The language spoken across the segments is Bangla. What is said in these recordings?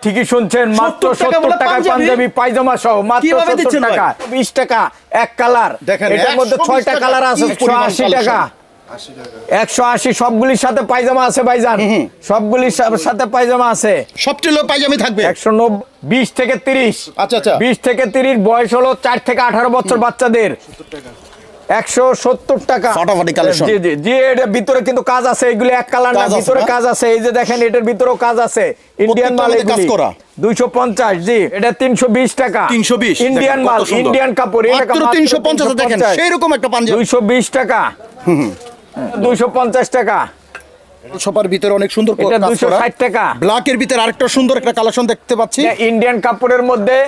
ঠিকই শুনছেন, মাত্র 70 টাকায় পাঞ্জাবি পায়জামা সহ মাত্র 70 টাকা। 20 টাকা এক কালার, এটার মধ্যে 6টা কালার আছে। 180 টাকা, 180 সবগুলির সাথে পায়জামা আছে ভাইজান, সবগুলির সাথে পায়জামা আছে। সবটি লোক পায়জামি থাকবে 190, 20 থেকে 30। আচ্ছা আচ্ছা, 20 থেকে 30 বয়স হলো 4 থেকে 18 বছর বাচ্চাদের। 170 টাকা ফাটাফাটি কালেকশন। জি জি জি, এর ভিতরে কিন্তু কাজ আছে, এগুলো এক কালার না, ভিতরে কাজ আছে। এই যে দেখেন, এটার ভিতরেও কাজ আছে, ইন্ডিয়ান মাল এগুলি। 250, জি এটা 320 টাকা। 320 ইন্ডিয়ান মাল, ইন্ডিয়ান কাপড়, এটা মাত্র 350 দেখেন সেই রকম একটা পাঞ্জাবি। 220 টাকা, 250 টাকা। সোপার ভিতরে অনেক সুন্দর কাজ করা। 260 টাকা। ব্ল্যাকের ভিতরে আরেকটা সুন্দর একটা কালেকশন দেখতে পাচ্ছি। ইন্ডিয়ান কাপড়ের মধ্যে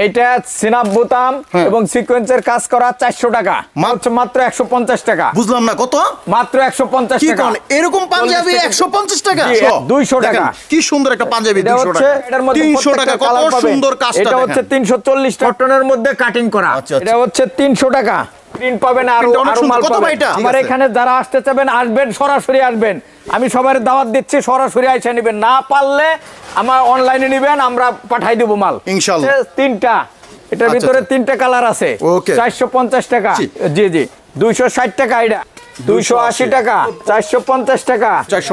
এটা সিনাপ বোতাম এবং সিকোয়েন্সের কাজ করা 400 টাকা, মাত্র 150 টাকা। বুঝলাম না কত? মাত্র 150 টাকা। এরকম পাঞ্জাবি 150 টাকা, 200 টাকা। কি সুন্দর একটা পাঞ্জাবি, 200 টাকা। এটার মধ্যে 300 টাকা, কত সুন্দর কাজটা। এটা হচ্ছে 340 কটনের মধ্যে কাটিং করা। এটা হচ্ছে 300 টাকা। প্রিন্ট পাবেন আর মাল পাবেন। আমার এখানে যারা আসতে চাবেন আসবেন, সরাসরি আসবেন। আমি সবার দাওয়াত দিচ্ছি, সরাসরি এসে নেবেন, না পারলে আমার অনলাইনে নেবেন, আমরা পাঠাই দেব মাল ইনশাআল্লাহ। 3টা, এটার ভিতরে 3টা কালার আছে। 450 টাকা, জি জি। 260 টাকা, এটা 280 টাকা, 450 টাকা,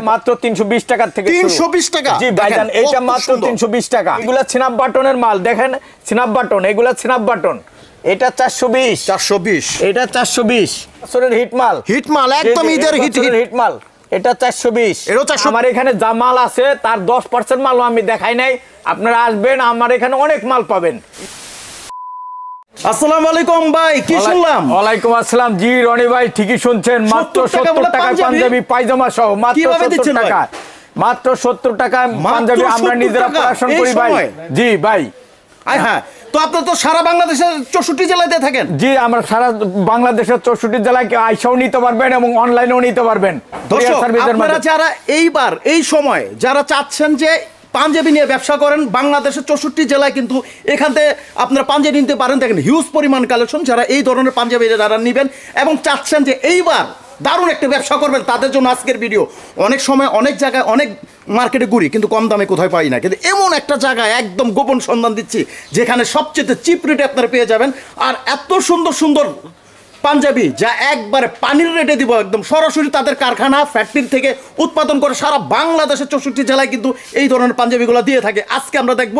মাত্র 320 টাকা থেকে 320 টাকা। জি ভাইজান, এটা মাত্র 320 টাকা। এগুলা সিনাপ বাটনের মাল, দেখেন সিনাপ বাটন, এগুলা সিনাপ বাটন। এটা 420, এটা 420 আসরের হিট মাল, একদম ঈদের হিট মাল। এটা 420। আমার এখানে যা মাল আছে তার 10% মালও আমি দেখাই নাই। আপনারা আসবেন, আমার এখানে অনেক মাল পাবেন। আসসালামু আলাইকুম ভাই, কি শুনলাম? ওয়ালাইকুম আসসালাম। জি রনি ভাই, ঠিকই শুনছেন, মাত্র 70 টাকায় পাঞ্জাবি পায়জামা সহ মাত্র 70 টাকা। মাত্র 70 টাকায় পাঞ্জাবি আমরা নিজেরা প্রোডাকশন করি ভাই। জি ভাই। হ্যাঁ, তো আপনারা তো সারা বাংলাদেশের 64 জেলায় থাকেন? জি, আমরা সারা বাংলাদেশের 64 জেলায় আইসাও নিতে পারবেন এবং অনলাইনেও নিতে পারবেন। আপনারা যারা এইবার এই সময় যারা চাচ্ছেন যে পাঞ্জাবি নিয়ে ব্যবসা করেন, বাংলাদেশের 64 জেলায় কিন্তু এখান থেকে আপনারা পাঞ্জাবি নিতে পারেন। দেখেন হিউজ পরিমাণ কালেকশন। যারা এই ধরনের পাঞ্জাবি যারা নেবেন এবং চাচ্ছেন যে এইবার দারুণ একটা ব্যবসা করবেন, তাদের জন্য আজকের ভিডিও। অনেক সময় অনেক জায়গায় অনেক মার্কেটে ঘুরি, কিন্তু কম দামে কোথায় পাই না, কিন্তু এমন একটা জায়গায় একদম গোপন সন্ধান দিচ্ছি যেখানে সবচেয়ে চিপ রেটে আপনারা পেয়ে যাবেন। আর এত সুন্দর সুন্দর পাঞ্জাবি যা একবারে পানির রেটে দিব, একদম সরাসরি তাদের কারখানা ফ্যাক্টরি থেকে উৎপাদন করে সারা বাংলাদেশের 64 জেলায় কিন্তু এই ধরনের পাঞ্জাবিগুলো দিয়ে থাকে। আজকে আমরা দেখব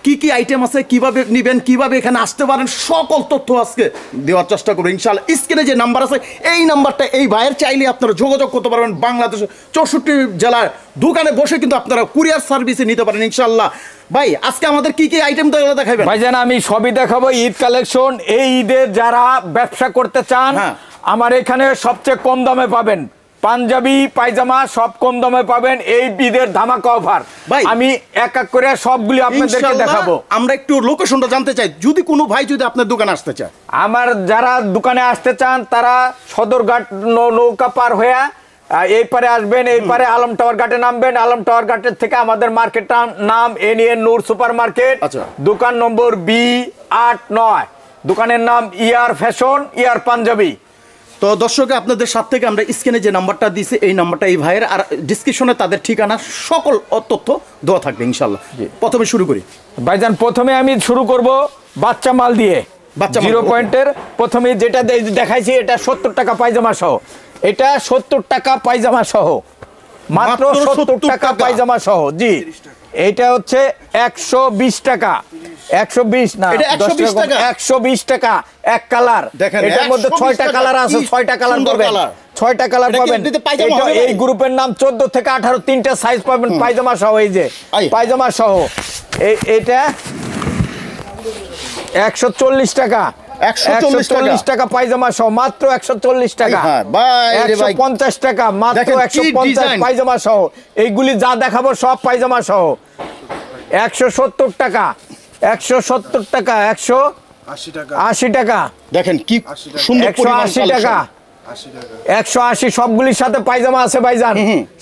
কি কি আইটেম আছে, কিভাবে নেবেন, কিভাবে এখানে আসতে পারেন, সকল তথ্য আজকে দেওয়ার চেষ্টা করবো ইনশাআল্লাহ। স্ক্রিনে যে নাম্বার আছে এই নাম্বারটা এই ভাইয়ের চাইলে আপনারা যোগাযোগ করতে পারবেন। বাংলাদেশের 64 জেলার দোকানে বসে কিন্তু আপনারা কুরিয়ার সার্ভিসে নিতে পারেন ইনশাআল্লাহ। ভাই আজকে আমাদের কি কি আইটেম দেখাবেন? ভাইজান আমি সবই দেখাবো, ঈদ কালেকশন। এই ঈদে যারা ব্যবসা করতে চান আমার এখানে সবচেয়ে কম দামে পাবেন। পাঞ্জাবি পায়জামা সব কম দামে পাবেন এই ঈদের ধামাকা অফার। আমি এক এক করে সবগুলি আপনাদেরকে দেখাবো। আমরা একটু লোকেশনটা জানতে চাই, যদি কোনো ভাই যদি আপনার দোকানে আসতে চায়। আমার যারা দোকানে আসতে চান তারা সদরঘাট নৌকা পার হয়ে এই পারে আসবেন, এই পারে আলম টাওয়ার ঘাটে নামবেন। আলম টাওয়ার ঘাটের থেকে আমাদের মার্কেটটার নাম এনএন নূর সুপার মার্কেট, দোকান নম্বর B89, দোকানের নাম ইয়ার ফ্যাশন, ইয়ার পাঞ্জাবি। তো দর্শক আপনাদের সাথে থেকে আমরা স্ক্রিনে যে নাম্বারটা দিয়েছি এই নাম্বারটা এই ভাইয়ের, আর ডিসক্রিপশনে তাদের ঠিকানা সকল তথ্য দেওয়া থাকবে ইনশাআল্লাহ। প্রথমে শুরু করি ভাইজান, প্রথমে আমি শুরু করব বাচ্চা মাল দিয়ে। 0 পয়েন্টের প্রথমে যেটা দেখাইছি এটা 70 টাকা পায়জামা সহ, এটা 70 টাকা পায়জামা সহ, মাত্র 70 টাকা পায়জামা সহ। জি, এটা হচ্ছে 120 টাকা, 120 না 120 টাকা এক কালার। এটার মধ্যে 6টা কালার আছে, 6টা কালার পাবেন, 6টা কালার পাবেন। এই গ্রুপের নাম 14 থেকে 18, 3টা সাইজ পাবেন পায়জামা সহ। এই যে পায়জামা সহ এটা 140 টাকা, 140 টাকা পায়জামা সহ, মাত্র 140 টাকা। 150 টাকা, মাত্র 150 পায়জামা সহ। এইগুলি যা দেখাবো সব পায়জামা সহ। 170 টাকা, 170 টাকা, 180 টাকা। দেখেন কি সুন্দর, 180 টাকা, 180 সবগুলির সাথে পায়জামা আছে ভাইজান,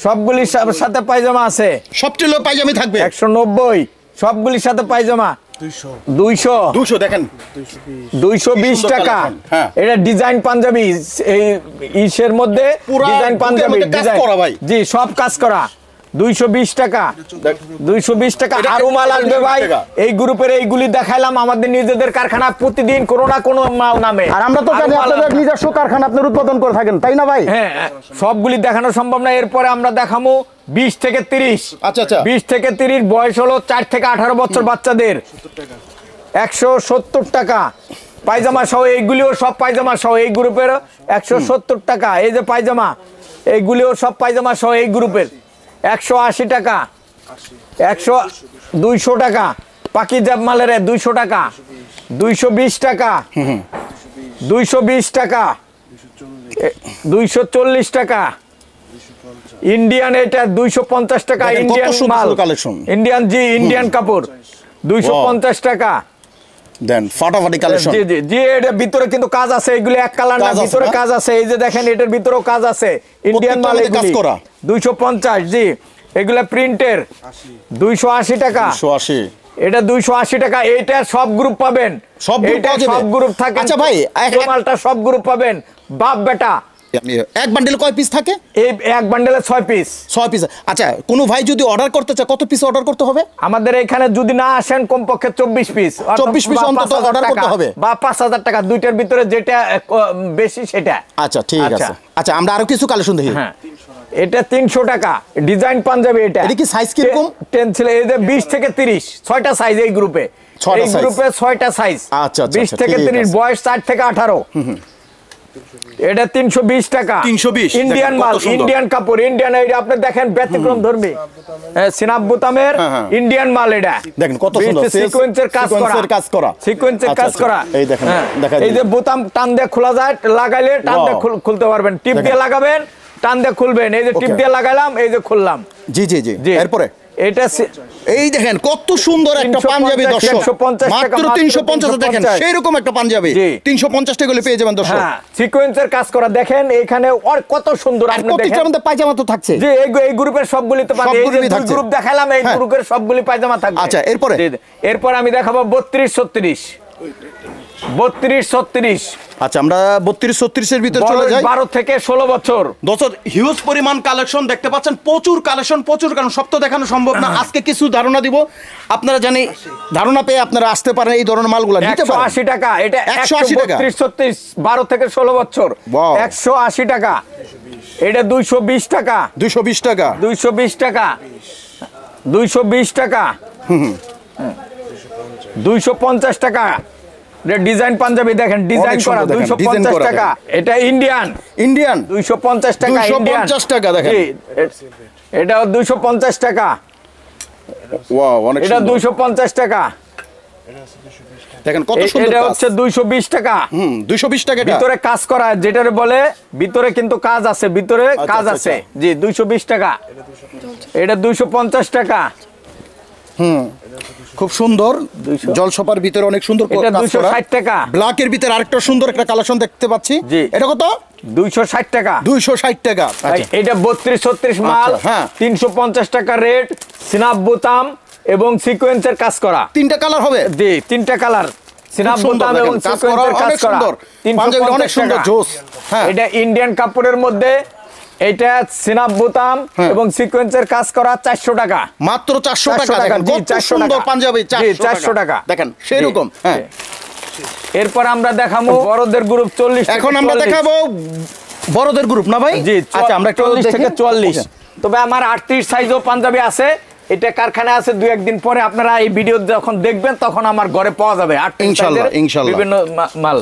সবগুলির সাথে পায়জামা আছে। সবটি লোক পায়জামি থাকবে। 190 সবগুলির সাথে পায়জামা। 200 দেখেন 220 টাকা। এটা ডিজাইন পাঞ্জাবি, এই ইসের মধ্যে ডিজাইন পাঞ্জাবি, জি সব কাজ করা। 220 টাকা 220 টাকা আরো মাল আসবে ভাই এই গ্রুপের এইগুলি দেখাইলাম আমাদের নিজেদের কারখানা প্রতিদিন কোনো না কোনো মাল নামে আর আমরা তো জানি আপনাদের নিজস্ব কারখানা আপনারা উৎপাদন করে থাকেন তাই না ভাই হ্যাঁ সবগুলি দেখানো সম্ভব না এরপরে আমরা দেখাবো 20 থেকে 30 আচ্ছা আচ্ছা 20 থেকে 30 বয়স হলো 4 থেকে 18 বছর বাচ্চাদের 170 টাকা পায়জামা সহ এইগুলিও সব পায়জামা সহ এই গ্রুপের 170 টাকা এই যে পায়জামা এইগুলিও সব পায়জামা সহ এই গ্রুপের 180 টাকা 200 টাকা পাকিজাব মালের 200 টাকা 220 টাকা 220 টাকা 240 টাকা ইন্ডিয়ান এটা 250 টাকা ইন্ডিয়ান মাল ইন্ডিয়ান জি ইন্ডিয়ান কাপড় 250 টাকা দেন ফাটাফাটি কালেকশন জি জি জি এর ভিতরে কিন্তু কাজ আছে এগুলো এক কালার না ভিতরে কাজ আছে এই যে দেখেন এটার ভিতরেও কাজ আছে ইন্ডিয়ান মাল কাজ করা 250 জি এগুলা প্রিন্টের 280 টাকা 280 এটা 280 টাকা এটা সব গ্রুপ পাবেন সব গ্রুপ পাওয়া যাবে সব গ্রুপ থাকে আচ্ছা ভাই মালটা সব গ্রুপ পাবেন বাপ বেটা এক বান্ডেল কয় পিস থাকে এই এক বান্ডেলে 6 পিস আচ্ছা কোন ভাই যদি অর্ডার করতে চায় কত পিস অর্ডার করতে হবে আমাদের এখানে যদি না আসেন কমপক্ষে 24 পিস 24 পিস অন্তত অর্ডার করতে হবে বা 5000 টাকা দুইটার ভিতরে যেটা বেশি সেটা আচ্ছা ঠিক আছে আচ্ছা আমরা আরো কিছু কালেকশন দেখি হ্যাঁ এটা 300 টাকা ডিজাইন পাঞ্জাবি এটা এটা কি সাইজ কি রকম 10 ছিল এই যে 20 থেকে 30 ছয়টা সাইজ এই গ্রুপে এই গ্রুপে 6টা সাইজ আচ্ছা 20 থেকে 30 বয়স 4 থেকে 18 এটা 320 টাকা 320 ইন্ডিয়ান মাল ইন্ডিয়ান কাপড় ইন্ডিয়ান এই আপনি দেখেন ব্যতিক্রম ধর্মী সিনাব বুতামের ইন্ডিয়ান মাল এটা দেখেন কত সুন্দর সিকোয়েন্সের কাজ করা এই দেখেন দেখা এই যে বুতাম টান দিয়ে খোলা যায় লাগাইলে টান দিয়ে খুলতে পারবেন টিপ দিয়ে লাগাবেন টান দিয়ে খুলবেন এই যে টিপ দিয়ে লাগাইলাম এই যে খুললাম জি জি জি এরপরে এটা এই দেখেন কত সুন্দর একটা পাঞ্জাবি দর্শক মাত্র 350 দেখেন সেই রকম একটা পাঞ্জাবি 350 টাকা পেয়ে যাবেন দর্শক হ্যাঁ সিকোয়েন্সের কাজ করা দেখেন এখানে আর কত সুন্দর আপনি দেখেন প্রত্যেকটার মধ্যে পায়জামা তো থাকছে জি এই গ্রুপের সবগুলি তো পাবে এই যে গ্রুপ দেখালাম এই গ্রুপের সবগুলি পায়জামা থাকবে আচ্ছা এরপর আমি দেখাবো 32 36 আচ্ছা আমরা 32 36 এর ভিতরে চলে যাই 12 থেকে 16 বছর দর্শক হিউজ পরিমাণ কালেকশন দেখতে পাচ্ছেন প্রচুর কালেকশন কারণ সব তো দেখানো সম্ভব না আজকে কিছু ধারণা দিব আপনারা জানি ধারণা পেয়ে আপনারা আসতে পারেন এই ধরনের মালগুলো নিতে পারেন 180 টাকা এটা 180 টাকা 32 36 12 থেকে 16 বছর 180 টাকা এটা 220 টাকা 220 টাকা 220 টাকা 220 টাকা 250 টাকা ডিজাইন পাঞ্জাবি দেখেন ডিজাইন করা 250 টাকা এটা ইন্ডিয়ান 250 টাকা ইন্ডিয়ান 250 টাকা দেখেন এটা 250 টাকা ওয়াও অনেক এটা 250 টাকা দেখেন কত সুন্দর এটা হচ্ছে 220 টাকা 220 টাকা ভিতরে কাজ করা যেটারে বলে ভিতরে কিন্তু কাজ আছে ভিতরে কাজ আছে জি 220 টাকা এটা 250 টাকা খুব সুন্দর জলছপার ভিতরে অনেক সুন্দর এটা 260 টাকা ব্ল্যাকের ভিতরে আরেকটা সুন্দর একটা কালেকশন দেখতে পাচ্ছি এটা কত 260 টাকা 260 টাকা এটা 32 36 মাল 350 টাকা রেট সিনাব বোতাম এবং সিকোয়েন্সের কাজ করা তিনটা কালার হবে জি তিনটা কালার সিনাব বোতাম এবং সিকোয়েন্সের কাজ করা 350 অনেক সুন্দর জোস এটা ইন্ডিয়ান কাপড়ের মধ্যে এটা সিনাব বোতাম এবং সিকোয়েন্সের কাজ করা 400 টাকা মাত্র 400 টাকা দেখেন কত সুন্দর পাঞ্জাবি 400 টাকা দেখেন সেই রকম হ্যাঁ এরপর আমরা দেখাবো বড়দের গ্রুপ 40 এখন আমরা দেখাবো বড়দের গ্রুপ না ভাই আচ্ছা আমরা 40 থেকে 44 তবে আমার 38 সাইজও পাঞ্জাবি আছে এটা কারখানা আছে দুই একদিন পরে আপনারা এই ভিডিও যখন দেখবেন তখন আমার ঘরে পাওয়া যাবে 38 সাইজের বিভিন্ন মাল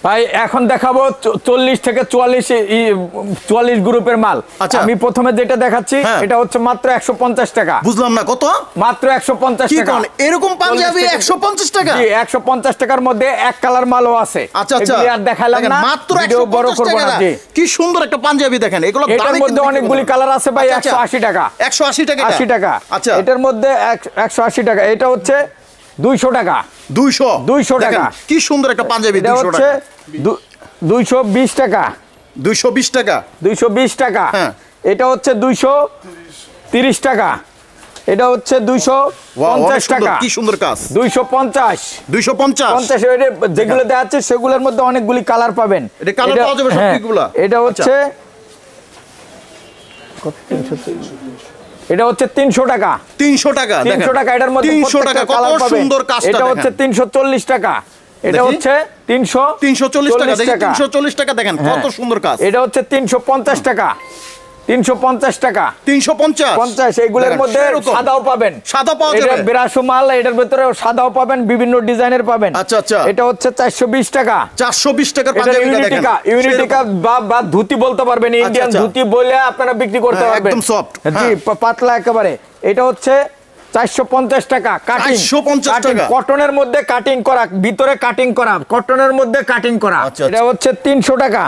ভাই এখন দেখাবো 40 থেকে 44 গ্রুপের মাল আমি প্রথমে যেটা দেখাচ্ছি এটা হচ্ছে মাত্র 150 টাকা বুঝলাম না কত মাত্র 150 টাকা এরকম পাঞ্জাবি 150 টাকা জি 150 টাকার মধ্যে এক কালার মালও আছে এগুলি আর দেখালাম না মাত্র ভিডিও বড় করব না জি কি সুন্দর একটা পাঞ্জাবি দেখেন এগুলো এটার মধ্যে অনেকগুলি কালার আছে ভাই 180 টাকা 180 টাকা 80 টাকা আচ্ছা এটার মধ্যে 180 টাকা এটা হচ্ছে 200 টাকা 200 টাকা কি সুন্দর একটা পাঞ্জাবি 200 টাকা 220 টাকা 220 টাকা 220 টাকা এটা হচ্ছে 230 টাকা এটা হচ্ছে 250 টাকা কি সুন্দর কাজ 250 যেগুলো দেখাচ্ছে সেগুলোর মধ্যে অনেকগুলি কালার পাবেন এটা কালার পাওয়া যাবে সবগুলো এটা হচ্ছে এটা হচ্ছে 300 টাকা। 300 টাকা, 300 টাকা। এটার মধ্যে 300 টাকা, কত সুন্দর কাজটা। এটা হচ্ছে 340 টাকা। এটা হচ্ছে 340 টাকা। দেখেন 340 টাকা, দেখেন কত সুন্দর কাজ। এটা হচ্ছে 350 টাকা। 350 টাকা। 350 এইগুলোর মধ্যে সাদাও পাবেন। সাদা পাওয়া যাবে। এটা ব্রাশো মাল, এটার ভিতরে সাদাও পাবেন, বিভিন্ন ডিজাইনের পাবেন। আচ্ছা আচ্ছা। এটা হচ্ছে 420 টাকা। 420 টাকার পাঞ্জাবিটা দেখেন। ইউনিটিকা বা ধুতি বলতে পারবেন, ইন্ডিয়ান ধুতি বলে আপনারা বিক্রি করতে পারবেন, একদম সফট। জি, পাতলা একেবারে। এটা হচ্ছে 450 টাকা। কাটিং 450 টাকা। কটনের মধ্যে কাটিং করা, ভিতরে কাটিং করা, কটনের মধ্যে কাটিং করা। এটা হচ্ছে 300 টাকা।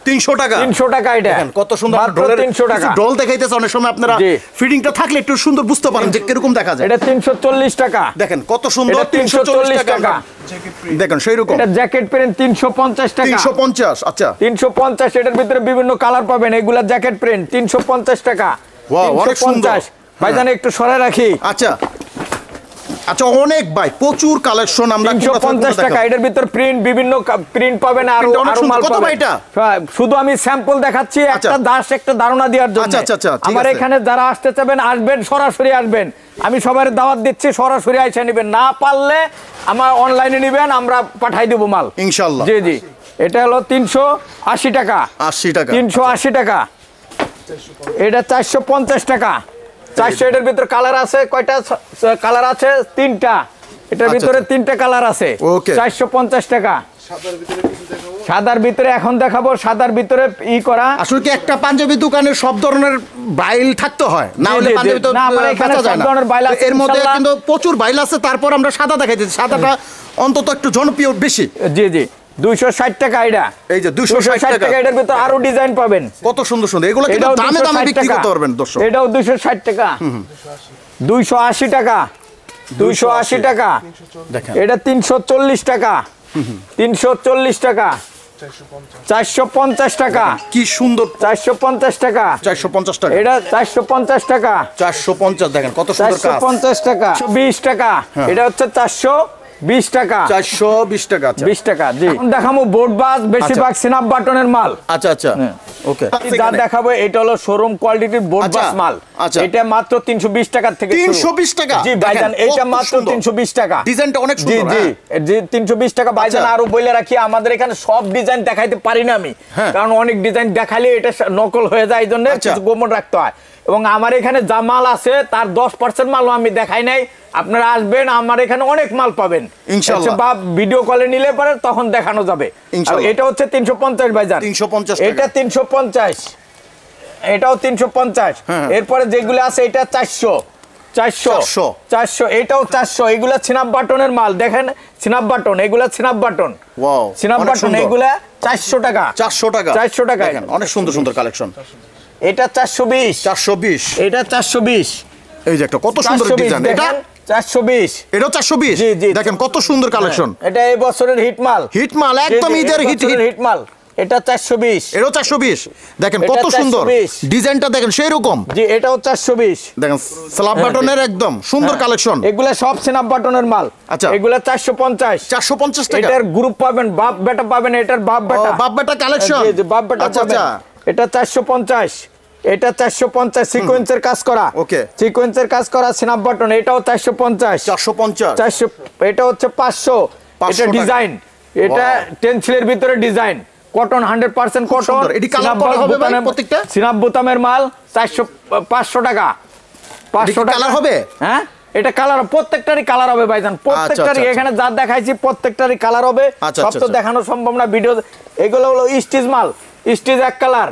300 টাকা। 300 টাকা। এটা দেখেন কত সুন্দর। মাত্র 300 টাকা। ডল দেখাইতেছে, অনেক সময় আপনারা ফিটিংটা থাকলে একটু সুন্দর বুঝতে পারেন যে কিরকম দেখা যায়। এটা 340 টাকা। দেখেন কত সুন্দর। এটা 340 টাকা। দেখেন সেই রকম। এটা জ্যাকেট প্রিন্ট 350 টাকা। 350। আচ্ছা 350। এটার ভিতরে বিভিন্ন কালার পাবেন। এগুলা জ্যাকেট প্রিন্ট 350 টাকা। ওয়াও, অনেক সুন্দর। ভাইজান একটু সরে রাখি। আচ্ছা আচ্ছা, অনেক ভাই, প্রচুর কালেকশন। আমরা 350 টাকা। এটার ভিতর প্রিন্ট, বিভিন্ন প্রিন্ট পাবেন, আর মাল পাবেন। শুধু আমি স্যাম্পল দেখাচ্ছি, একটা একটা ধারণা দেওয়ার জন্য। আমার এখানে যারা আসতে চাবেন আসবেন, সরাসরি আসবেন। আমি সবার দাওয়াত দিচ্ছি, সরাসরি এসে নেবেন। না পারলে আমার অনলাইনে নেবেন, আমরা পাঠাই দেব মাল ইনশাআল্লাহ। জি জি। এটা হলো 380 টাকা। 80 টাকা। 380 টাকা। এটা 450 টাকা। 400। এটার ভিতরে কালার আছে কয়টা? কালার আছে 3টা। এটার ভিতরে 3টা কালার আছে। 450 টাকা। সাদার ভিতরে এখন দেখাবো। সাদার ভিতরে করা। আসলে কি একটা পাঞ্জাবি দোকানে সব ধরনের বাইল থাকতে হয়, না হলে পাঞ্জাবি তো এখানে সব ধরনের বাইল আছে। এর মধ্যে কিন্তু প্রচুর বাইল আছে। তারপর আমরা সাদা দেখাইতেছি, সাদাটা অন্তত একটু জনপ্রিয় বেশি। জি জি। 260 টাকা। এটা এই যে 260 টাকা। এটার ভিতরে আরো ডিজাইন পাবেন। কত সুন্দর সুন্দর। এগুলো কিন্তু দামে দামে বিক্রি করতে পারবেন দর্শক। এটাও 260 টাকা। 280 টাকা। 280 টাকা। দেখেন এটা 340 টাকা। 340 টাকা। 450 টাকা। কি সুন্দর। 450 টাকা। 450 টাকা। এটা 450 টাকা। 450। দেখেন কত সুন্দর কাজ। 450 টাকা। 20 টাকা। এটা হচ্ছে 420 টাকা। 420 টাকা। 20 টাকা। জি। এখন দেখাবো বোর্ড বাস, বেশিরভাগ সিনাপ বাটনের মাল। আচ্ছা আচ্ছা। ওকে। যা দেখাবো এটা হলো শোরুম কোয়ালিটির বোর্ড বাস মাল। এটা মাত্র 320 টাকা থেকে শুরু। 320 টাকা। জি ভাইজান, এটা মাত্র 320 টাকা। ডিজাইনটা অনেক সুন্দর। জি জি। 320 টাকা। ভাইজান আরো বলে রাখি, আমাদের এখানে সব ডিজাইন দেখাইতে পারি না আমি, কারণ অনেক ডিজাইন দেখালে এটা নকল হয়ে যায়, এইজন্য কিছু গোপন রাখতে হয়। এবং আমার এখানে যা মাল আছে তার 10% মালও আমি দেখাই নাই। আপনারা আসবেন, আমার এখানে অনেক মাল পাবেন ইনশাআল্লাহ। বা ভিডিও কলে নিলে পরে তখন দেখানো যাবে। এটা হচ্ছে 350 ভাইজান। 350 এটা 350। এটাও 350। এরপরে যেগুলো আছে এটা 400। 400। এটাও 400। এগুলা সিনাপ বাটনের মাল। দেখেন সিনাপ বাটন, এগুলা সিনাপ বাটন। ওয়াও, সিনাপ বাটন এগুলা 400 টাকা। 400 টাকা। 400 টাকা। দেখেন অনেক সুন্দর সুন্দর কালেকশন। এটা 420। 420। এটা 420। এই যে একটা কত সুন্দর ডিজাইন। এটা 420। এটাও 420। জি জি। দেখেন কত সুন্দর কালেকশন। এটা এই বছরের হিট মাল। হিট মাল, একদম ঈদের হিট মাল। এটা 420। এটাও 420। দেখেন কত সুন্দর ডিজাইনটা, দেখেন সেই রকম। জি, এটাও 420। দেখেন স্ল্যাব বাটনের একদম সুন্দর কালেকশন। এগুলা সব স্ন্যাপ বাটনের মাল। আচ্ছা, এগুলা 450। 450 টাকা। এটার গ্রুপ পাবেন, বাপ বেটা পাবেন। এটার বাপ বেটা কালেকশন। জি জি, বাপ বেটা পাবেন। এটা 450। এটা 450 সিকোয়েন্সের কাজ করা। ওকে, সিকোয়েন্সের কাজ করা স্ন্যাপ বাটন। এটাও 450। 450। এটা হচ্ছে 500। এটা ডিজাইন, এটা টেন্সিলের ভিতরে ডিজাইন, কটন 100% কটন। এটি কালার করা হবে ভাই প্রত্যেকটা? সিনাপ বোতামের মাল 500 টাকা। 500 টাকা কালার হবে। হ্যাঁ, এটা কালার প্রত্যেকটারই কালার হবে ভাইজান। প্রত্যেকটারই এখানে যা দেখাইছি প্রত্যেকটারই কালার হবে। সব তো দেখানো সম্ভব না ভিডিও। এগুলো হলো স্টিচ মাল। স্টিচ এক কালার।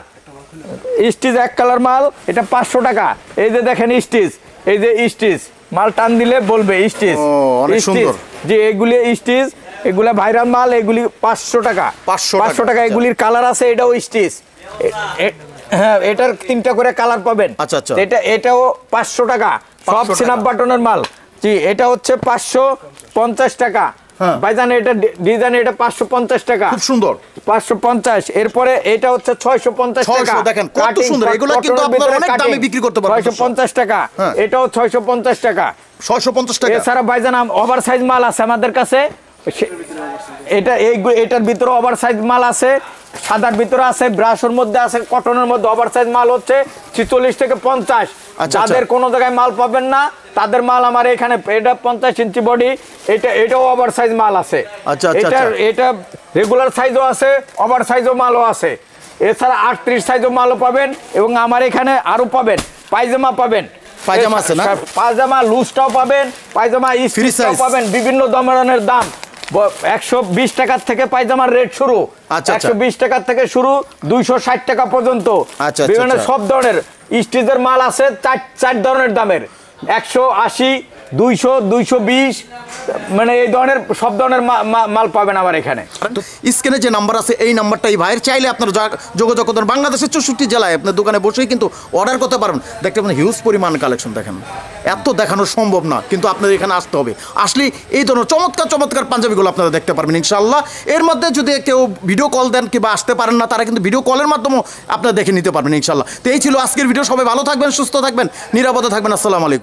স্টিচ এক কালার মাল। এটা 500 টাকা। এই যে দেখেন স্টিচ, এই যে স্টিচ মাল টান দিলে বলবে স্টিচ। অনেক সুন্দর। যে এগুলি স্টিচ, এগুলা ভাইরাল মাল। এগুলি 500 টাকা। 500 টাকা। এগুলির কালার আছে। এটাও স্টিচ। হ্যাঁ, এটার 3টা করে কালার পাবেন। আচ্ছা আচ্ছা। এটাও 500 টাকা। সব সিনাপ বাটনের মাল। জি, এটা হচ্ছে 550 টাকা। ভাইজান এটা ডিজাইন, এটা 550 টাকা। খুব সুন্দর। 550। এরপরে এটা হচ্ছে 650 টাকা। দেখেন কত সুন্দর। এগুলো কিন্তু আপনারা অনেক দামে বিক্রি করতে পারবেন। 650 টাকা। এটাও 650 টাকা। 650 টাকা। এছাড়া ভাইজান ওভার সাইজ মাল আছে আমাদের কাছে। এটার ভিতরে ওভার সাইজ মাল আছে। সাদার ভিতরে আছে, ব্রাশের মধ্যে আছে, কটনের মধ্যে ওভার সাইজ মাল হচ্ছে 46 থেকে 50। আচ্ছা। যাদের কোনো জায়গায় মাল পাবেন না তাদের মাল আমার এখানে, এটা 50 ইঞ্চি বডি, এটাও ওভার সাইজ মাল আছে। আচ্ছা। এটা রেগুলার সাইজও আছে, ওভার সাইজও মালও আছে। এছাড়া 38 সাইজও মালও পাবেন এবং আমার এখানে আরো পাবেন, পায়জামা পাবেন, পায়জামা আছে না? পায়জামা লুজটাও পাবেন, পায়জামা স্ট্রিচটাও পাবেন, বিভিন্ন ধরনের দাম। 120 টাকার থেকে পায়জামার রেট শুরু, 120 টাকার থেকে শুরু 260 টাকা পর্যন্ত। বিভিন্ন সব ধরনের স্টিচের মাল আছে, চার ধরনের দামের, 180, 200, 220, মানে এই ধরনের সব ধরনের মাল পাবেন আমার এখানে। স্ক্রিনে যে নাম্বার আছে এই নাম্বারটাই ভাইয়ের, চাইলে আপনারা যোগাযোগ করতে পারেন। বাংলাদেশের 64 জেলায় আপনার দোকানে বসেই কিন্তু অর্ডার করতে পারবেন। দেখতে পাবেন হিউজ পরিমাণ কালেকশন, দেখেন এত দেখানো সম্ভব না, কিন্তু আপনাদের এখানে আসতে হবে। আসলে এই ধরনের চমৎকার পাঞ্জাবিগুলো আপনারা দেখতে পারবেন ইনশাআল্লাহ। এর মধ্যে যদি কেউ ভিডিও কল দেন কিংবা আসতে পারেন না, তারা কিন্তু ভিডিও কলের মাধ্যমেও আপনারা দেখে নিতে পারবেন ইনশাআল্লাহ। তো এই ছিল আজকের ভিডিও। সবাই ভালো থাকবেন, সুস্থ থাকবেন, নিরাপদে থাকবেন। আসসালামু আলাইকুম।